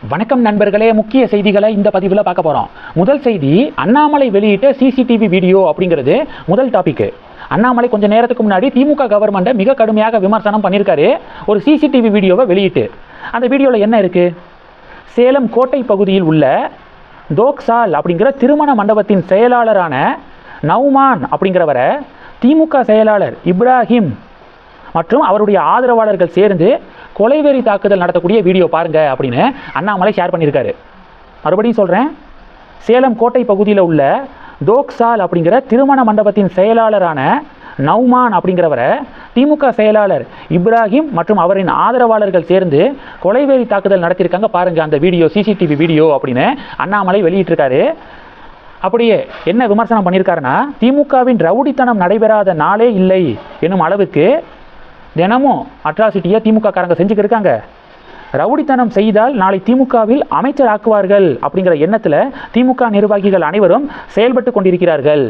வணக்கம் நண்பர்களே, முக்கிய செய்திகளை இந்த பதிவில் பார்க்க போகிறோம். முதல் செய்தி, அண்ணாமலை வெளியிட்ட சிசிடிவி வீடியோ அப்படிங்கிறது முதல் டாபிக். அண்ணாமலை கொஞ்ச நேரத்துக்கு முன்னாடி திமுக கவர்மெண்ட்டை மிக கடுமையாக விமர்சனம் பண்ணியிருக்காரு ஒரு சிசிடிவி வீடியோவை வெளியிட்டு. அந்த வீடியோவில் என்ன இருக்குது? சேலம் கோட்டை பகுதியில் உள்ள தோக்சால் அப்படிங்கிற திருமண மண்டபத்தின் செயலாளரான நௌமான் அப்படிங்கிறவரை திமுக செயலாளர் இப்ராஹிம் மற்றும் அவருடைய ஆதரவாளர்கள் சேர்ந்து கொலைவெறி தாக்குதல் நடத்தக்கூடிய வீடியோ பாருங்க அப்படின்னு அண்ணாமலை ஷேர் பண்ணியிருக்காரு. மறுபடியும் சொல்கிறேன், சேலம் கோட்டை பகுதியில் உள்ள தோக்சால் அப்படிங்கிற திருமண மண்டபத்தின் செயலாளரான நௌமான் அப்படிங்கிறவரை திமுக செயலாளர் இப்ராஹிம் மற்றும் அவரின் ஆதரவாளர்கள் சேர்ந்து கொலைவெறி தாக்குதல் நடத்தியிருக்காங்க பாருங்க அந்த வீடியோ, சிசிடிவி வீடியோ அப்படின்னு அண்ணாமலை வெளியிட்டிருக்காரு. அப்படியே என்ன விமர்சனம் பண்ணியிருக்காருன்னா, திமுகவின் ரவுடித்தனம் நடைபெறாத நாளே இல்லை என்னும் அளவுக்கு தினமும் அட்ராசிட்டியை திமுக காரங்க செஞ்சுக்கிட்டு இருக்காங்க. ரவுடித்தனம் செய்தால் நாளை திமுகவில் அமைச்சர் ஆக்குவார்கள் அப்படிங்கிற எண்ணத்தில் திமுக நிர்வாகிகள் அனைவரும் செயல்பட்டு கொண்டிருக்கிறார்கள்.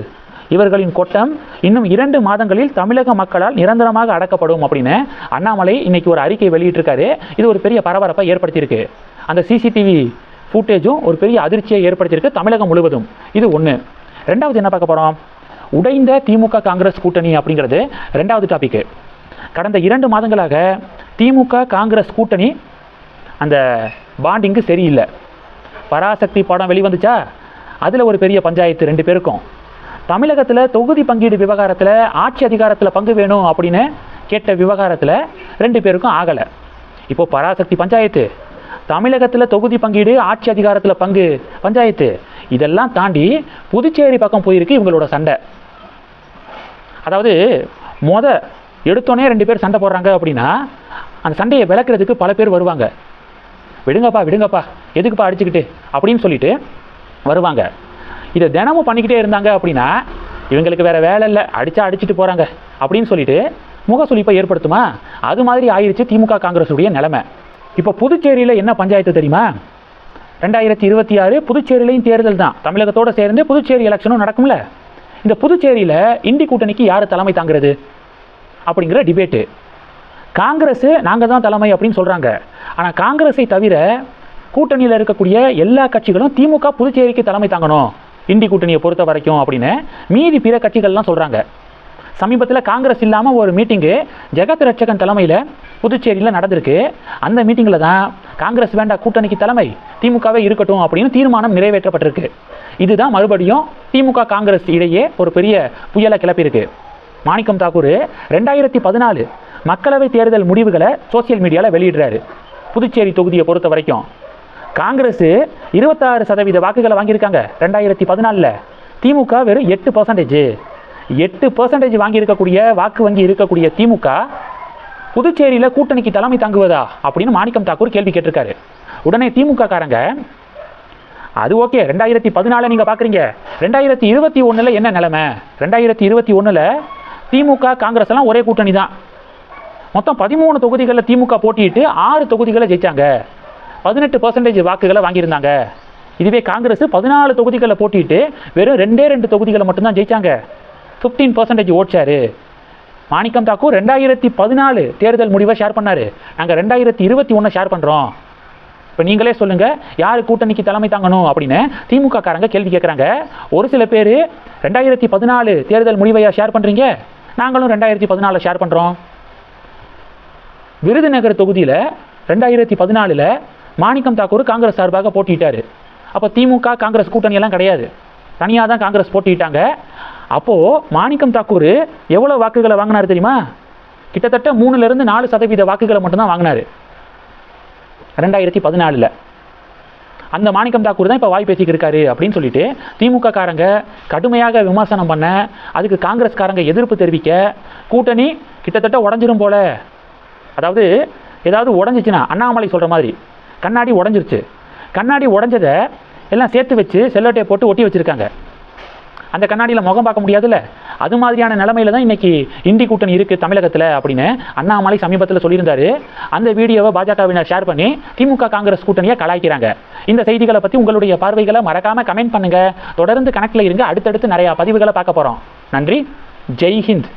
இவர்களின் கொட்டம் இன்னும் 2 மாதங்களில் தமிழக மக்களால் நிரந்தரமாக அடக்கப்படும் அப்படின்னு அண்ணாமலை இன்னைக்கு ஒரு அறிக்கை வெளியிட்டிருக்காரு. இது ஒரு பெரிய பரபரப்பை ஏற்படுத்தியிருக்கு. அந்த சிசிடிவி ஃபுட்டேஜும் ஒரு பெரிய அதிர்ச்சியை ஏற்படுத்தியிருக்கு தமிழகம் முழுவதும். இது ஒன்று. ரெண்டாவது என்ன பார்க்க போகிறோம்? உடைந்த திமுக காங்கிரஸ் கூட்டணி அப்படிங்கிறது ரெண்டாவது டாபிக். கடந்த 2 மாதங்களாக திமுக காங்கிரஸ் கூட்டணி அந்த பாண்டிங்கு சரியில்லை. பராசக்தி படம் வெளிவந்துச்சா, அதில் ஒரு பெரிய பஞ்சாயத்து 2 பேருக்கும். தமிழகத்தில் தொகுதி பங்கீடு விவகாரத்தில் ஆட்சி அதிகாரத்தில் பங்கு வேணும் அப்படின்னு கேட்ட விவகாரத்தில் 2 பேருக்கும் ஆகலை. இப்போ பராசக்தி பஞ்சாயத்து, தமிழகத்தில் தொகுதி பங்கீடு, ஆட்சி அதிகாரத்தில் பங்கு பஞ்சாயத்து, இதெல்லாம் தாண்டி புதுச்சேரி பக்கம் போயிருக்கு இவங்களோட சண்டை. அதாவது எடுத்தோன்னே 2 பேர் சண்டை போடுறாங்க அப்படின்னா அந்த சண்டையை விளக்குறதுக்கு பல பேர் வருவாங்க. விடுங்கப்பா எதுக்குப்பா அடிச்சுக்கிட்டு அப்படின்னு சொல்லிட்டு வருவாங்க. இதை தினமும் பண்ணிக்கிட்டே இருந்தாங்க அப்படின்னா இவங்களுக்கு வேறு வேலை இல்லை, அடிச்சுட்டு போகிறாங்க அப்படின்னு சொல்லிட்டு முகசுளிப்பை ஏற்படுத்துமா? அது மாதிரி ஆயிடுச்சு திமுக காங்கிரஸுடைய நிலைமை. இப்போ புதுச்சேரியில் என்ன பஞ்சாயத்து தெரியுமா? 2026 புதுச்சேரியிலையும் தேர்தல் தான். தமிழகத்தோடு சேர்ந்து புதுச்சேரி எலெக்ஷனும் நடக்கும்ல. இந்த புதுச்சேரியில் இண்டி கூட்டணிக்கு யார் தலைமை தாங்கிறது அப்படிங்கிற டிபேட்டு. காங்கிரஸ் நாங்கள் தான் தலைமை அப்படின்னு சொல்கிறாங்க. ஆனால் காங்கிரஸை தவிர கூட்டணியில் இருக்கக்கூடிய எல்லா கட்சிகளும் திமுக புதுச்சேரிக்கு தலைமை தாங்கணும் இண்டி கூட்டணியை பொறுத்த வரைக்கும் அப்படின்னு மீதி பிற கட்சிகள்லாம் சொல்கிறாங்க. சமீபத்தில் காங்கிரஸ் இல்லாமல் ஒரு மீட்டிங்கு ஜெகத் ரட்சகன் தலைமையில் புதுச்சேரியில் நடந்திருக்கு. அந்த மீட்டிங்கில் தான் காங்கிரஸ் வேண்டாம், கூட்டணிக்கு தலைமை திமுகவே இருக்கட்டும் அப்படின்னு தீர்மானம் நிறைவேற்றப்பட்டிருக்கு. இதுதான் மறுபடியும் திமுக காங்கிரஸ் இடையே ஒரு பெரிய புயலை கிளப்பியிருக்கு. மாணிக்கம் தாக்கூர் 2014 மக்களவை தேர்தல் முடிவுகளை சோசியல் மீடியாவில் வெளியிடுறாரு. புதுச்சேரி தொகுதியை பொறுத்த வரைக்கும் காங்கிரஸ் 26% வாக்குகளை வாங்கியிருக்காங்க 2014. திமுக வெறும் 8%. 8% வாங்கியிருக்கக்கூடிய வாக்கு வங்கி இருக்கக்கூடிய திமுக புதுச்சேரியில் கூட்டணிக்கு தலைமை தாங்குவதா அப்படின்னு மாணிக்கம் தாக்கூர் கேள்வி கேட்டிருக்காரு. உடனே திமுக காரங்க, அது ஓகே 2014 நீங்கள் பார்க்குறீங்க, 2021 என்ன நிலைமை? 2021 திமுக காங்கிரஸ் எல்லாம் ஒரே கூட்டணி தான். மொத்தம் 13 தொகுதிகளில் திமுக போட்டியிட்டு 6 தொகுதிகளை ஜெயிச்சாங்க, 18% வாக்குகளை வாங்கியிருந்தாங்க. இதுவே காங்கிரஸ் 14 தொகுதிகளில் போட்டியிட்டு வெறும் 2 தொகுதிகளை மட்டும்தான் ஜெயிச்சாங்க, 15% ஓட்சாரு. மாணிக்கம் தாக்கூர் 2014 தேர்தல் முடிவை ஷேர் பண்ணார். நாங்கள் 2021 ஷேர் பண்ணுறோம். இப்போ நீங்களே சொல்லுங்கள், யார் கூட்டணிக்கு தலைமை தாங்கணும் அப்படின்னு திமுக காரங்க கேள்வி கேட்குறாங்க. ஒரு சில பேர் 2014 தேர்தல் முடிவையா ஷேர் பண்ணுறீங்க, நாங்களும் 2014 ஷேர் பண்ணுறோம். விருதுநகர் தொகுதியில் 2014 மாணிக்கம் தாக்கூர் காங்கிரஸ் சார்பாக போட்டியிட்டார். அப்போ திமுக காங்கிரஸ் கூட்டணியெல்லாம் கிடையாது, தனியாக தான் காங்கிரஸ் போட்டியிட்டாங்க. அப்போது மாணிக்கம் தாக்கூர் எவ்வளோ வாக்குகளை வாங்கினார் தெரியுமா? கிட்டத்தட்ட 3-4% வாக்குகளை மட்டும்தான் வாங்கினார் 2014. அந்த மாணிக்கம் தாக்கூர் தான் இப்போ வாய் பேசிக்கிட்டு இருக்காரு அப்படின்னு சொல்லிட்டு திமுக காரங்க கடுமையாக விமர்சனம் பண்ண, அதுக்கு காங்கிரஸ் காரங்க எதிர்ப்பு தெரிவிக்க, கூட்டணி கிட்டத்தட்ட உடஞ்சிரும் போல. அதாவது ஏதாவது உடஞ்சிச்சுன்னா அண்ணாமலை சொல்கிற மாதிரி கண்ணாடி உடஞ்சிருச்சு, கண்ணாடி உடஞ்சதை எல்லாம் சேர்த்து வச்சு செல்லோட்டையை போட்டு ஒட்டி வச்சுருக்காங்க. அந்த கண்ணாடியில் முகம் பார்க்க முடியாதுல்ல, அது மாதிரியான நிலைமையில தான் இன்றைக்கி இண்டி கூட்டணி இருக்குது தமிழகத்தில் அப்படின்னு அண்ணாமலை சமீபத்தில் சொல்லியிருந்தார். அந்த வீடியோவை பாஜகவினர் ஷேர் பண்ணி திமுக காங்கிரஸ் கூட்டணியை கலாய்க்கிறாங்க. இந்த செய்திகளை பற்றி உங்களுடைய பார்வைகளை மறக்காமல் கமெண்ட் பண்ணுங்கள். தொடர்ந்து கணக்கில் இருங்க, அடுத்தடுத்து நிறையா பதிவுகளை பார்க்க போகிறோம். நன்றி. ஜெய் ஹிந்த்.